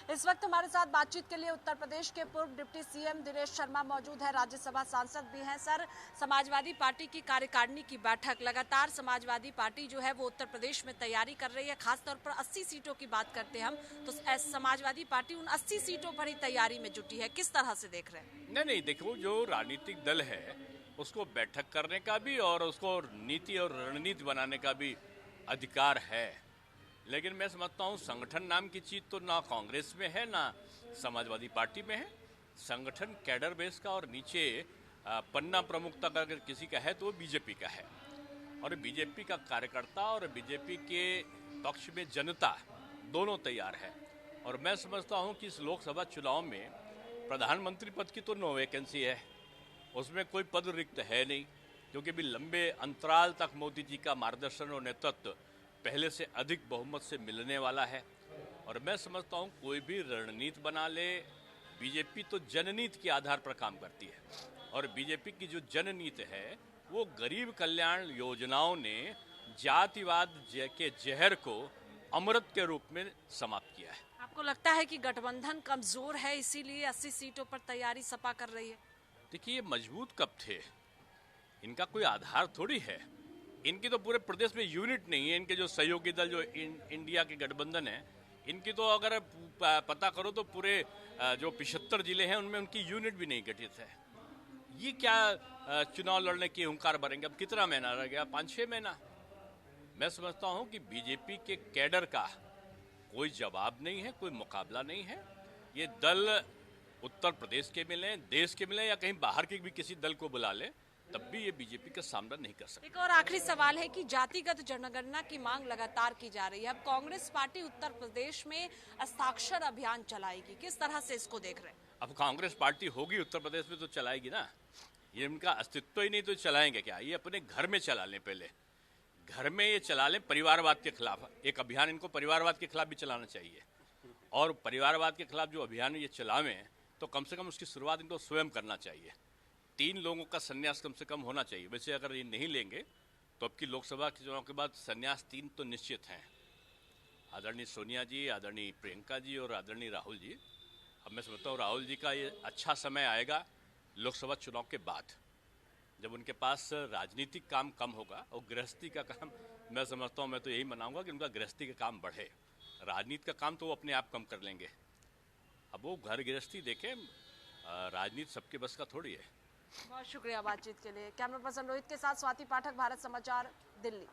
इस वक्त हमारे साथ बातचीत के लिए उत्तर प्रदेश के पूर्व डिप्टी सीएम दिनेश शर्मा मौजूद है, राज्यसभा सांसद भी हैं। सर, समाजवादी पार्टी की कार्यकारिणी की बैठक लगातार समाजवादी पार्टी जो है वो उत्तर प्रदेश में तैयारी कर रही है। खासतौर पर 80 सीटों की बात करते हैं हम, तो समाजवादी पार्टी उन 80 सीटों पर ही तैयारी में जुटी है। किस तरह से देख रहे हैं? नहीं, देखो, जो राजनीतिक दल है उसको बैठक करने का भी और उसको नीति और रणनीति बनाने का भी अधिकार है, लेकिन मैं समझता हूँ संगठन नाम की चीज तो ना कांग्रेस में है ना समाजवादी पार्टी में है। संगठन कैडर बेस का और नीचे पन्ना प्रमुखता का अगर किसी का है तो वो बीजेपी का है, और बीजेपी का कार्यकर्ता और बीजेपी के पक्ष में जनता दोनों तैयार है। और मैं समझता हूँ कि इस लोकसभा चुनाव में प्रधानमंत्री पद की तो नो वैकेंसी है, उसमें कोई पद रिक्त है नहीं, क्योंकि भी लंबे अंतराल तक मोदी जी का मार्गदर्शन और नेतृत्व पहले से अधिक बहुमत से मिलने वाला है। और मैं समझता हूँ कोई भी रणनीति बना ले, बीजेपी तो जननीति के आधार पर काम करती है, और बीजेपी की जो जननीति है वो गरीब कल्याण योजनाओं ने जातिवाद के जहर को अमृत के रूप में समाप्त किया है। आपको लगता है कि गठबंधन कमजोर है, इसीलिए 80 सीटों पर तैयारी सपा कर रही है? देखिए, ये मजबूत कब थे, इनका कोई आधार थोड़ी है। इनकी तो पूरे प्रदेश में यूनिट नहीं है। इनके जो सहयोगी दल जो इंडिया के गठबंधन है, इनकी तो अगर पता करो तो पूरे जो 75 जिले हैं उनमें उनकी यूनिट भी नहीं गठित है। ये क्या चुनाव लड़ने की हुंकार भरेंगे? अब कितना महीना रह गया? 5-6 महीना। मैं समझता हूं कि बीजेपी के कैडर का कोई जवाब नहीं है, कोई मुकाबला नहीं है। ये दल उत्तर प्रदेश के मिले, देश के मिले, या कहीं बाहर के भी किसी दल को बुला ले, तब भी ये बीजेपी का सामना नहीं कर सकते। एक और आखिरी सवाल है कि जातिगत जनगणना की मांग लगातार की जा रही है। अब कांग्रेस पार्टी उत्तर प्रदेश में हस्ताक्षर अभियान चलाएगी, किस तरह से इसको देख रहे हैं? अब कांग्रेस पार्टी होगी उत्तर प्रदेश में तो चलाएगी ना। ये इनका अस्तित्व ही नहीं तो चलाएंगे क्या? ये अपने घर में चला लें, पहले घर में ये चला लें। परिवारवाद के खिलाफ एक अभियान इनको परिवारवाद के खिलाफ भी चलाना चाहिए, और परिवारवाद के खिलाफ जो अभियान ये चलावें तो कम से कम उसकी शुरुआत इनको स्वयं करना चाहिए। 3 लोगों का संन्यास कम से कम होना चाहिए। वैसे अगर ये नहीं लेंगे तो अब की लोकसभा के चुनाव के बाद संन्यास 3 तो निश्चित हैं, आदरणीय सोनिया जी, आदरणीय प्रियंका जी और आदरणीय राहुल जी। अब मैं समझता हूँ राहुल जी का ये अच्छा समय आएगा लोकसभा चुनाव के बाद, जब उनके पास राजनीतिक काम कम होगा और गृहस्थी का काम, मैं समझता हूँ, मैं तो यही मनाऊंगा कि उनका गृहस्थी का काम बढ़े। राजनीति का काम तो वो अपने आप कम कर लेंगे। अब वो घर गृहस्थी देखें, राजनीति सबके बस का थोड़ी है। बहुत शुक्रिया बातचीत के लिए। कैमरा पर्सन रोहित के साथ स्वाति पाठक, भारत समाचार, दिल्ली।